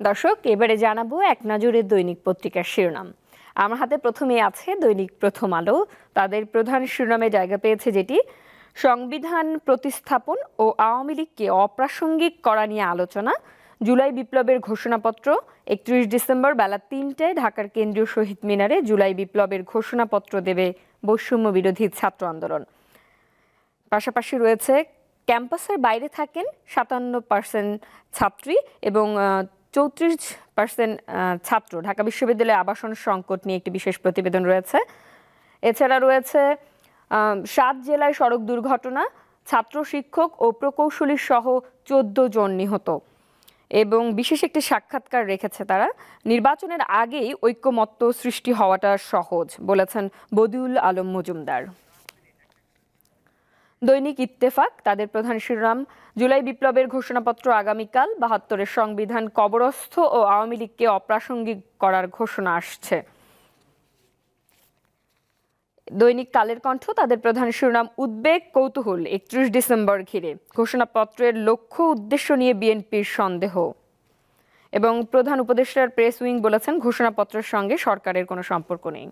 দর্শক, এবারে জানাবো এক নজরে দৈনিক পত্রিকার শিরোনাম। আমার হাতে প্রথমেই আছে দৈনিক প্রথম আলো। তাদের প্রধান শিরোনামে জায়গা পেয়েছে যেটি সংবিধান প্রতিস্থাপন ও আওয়ামী লীগকে অপ্রাসঙ্গিক করা নিয়ে আলোচনা। জুলাই বিপ্লবের ঘোষণাপত্র ৩১ ডিসেম্বর বেলা ৩টায় ঢাকার কেন্দ্রীয় শহীদ মিনারে জুলাই বিপ্লবের ঘোষণাপত্র দেবে বৈষম্য বিরোধী ছাত্র আন্দোলন। পাশাপাশি রয়েছে ক্যাম্পাসের বাইরে থাকেন ৫৭% ছাত্রী এবং ৩৪% ছাত্র। ঢাকা বিশ্ববিদ্যালয়ে আবাসন সংকট নিয়ে একটি বিশেষ প্রতিবেদন রয়েছে। এছাড়া রয়েছে ৭ জেলায় সড়ক দুর্ঘটনা, ছাত্র শিক্ষক ও প্রকৌশলী সহ ১৪ জন নিহত। এবং বিশেষ একটি সাক্ষাৎকার রেখেছে তারা। নির্বাচনের আগেই ঐক্যমত্য সৃষ্টি হওয়াটা সহজ বলেছেন বদিউল আলম মজুমদার। দৈনিক ইত্তেফাক তাদের প্রধান শিরোনাম জুলাই বিপ্লবের ঘোষণাপত্র আগামীকাল, ৭২-এর সংবিধান কবরস্থ ও আওয়ামী লীগকে অপ্রাসঙ্গিক করার ঘোষণা আসছে। দৈনিক কালের কণ্ঠ তাদের প্রধান শিরোনাম উদ্বেগ কৌতূহল ৩১ ডিসেম্বর ঘিরে, ঘোষণাপত্রের লক্ষ্য উদ্দেশ্য নিয়ে বিএনপির সন্দেহ। এবং প্রধান উপদেষ্টার প্রেস উইং বলেছেন ঘোষণাপত্রের সঙ্গে সরকারের কোনো সম্পর্ক নেই।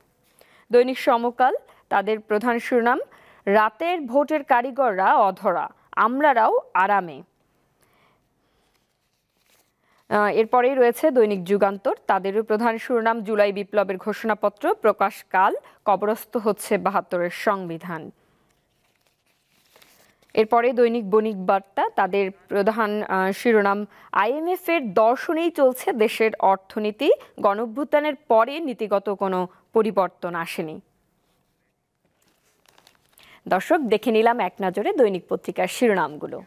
দৈনিক সমকাল তাদের প্রধান শিরোনাম রাতের ভোটের কারিগররা অধরা, আমরারাও আরামে। এরপরেই রয়েছে দৈনিক যুগান্তর তাদেরও প্রধান শিরোনাম জুলাই বিপ্লবের ঘোষণাপত্র প্রকাশকাল, কবরস্থ হচ্ছে ৭২-এর সংবিধান। এরপরে দৈনিক বণিক বার্তা তাদের প্রধান শিরোনাম IMF এর দর্শনেই চলছে দেশের অর্থনীতি, গণঅভ্যুত্থানের পরে নীতিগত কোনো পরিবর্তন আসেনি। দর্শক, দেখে নিলাম এক নজরে দৈনিক পত্রিকার শিরোনামগুলো।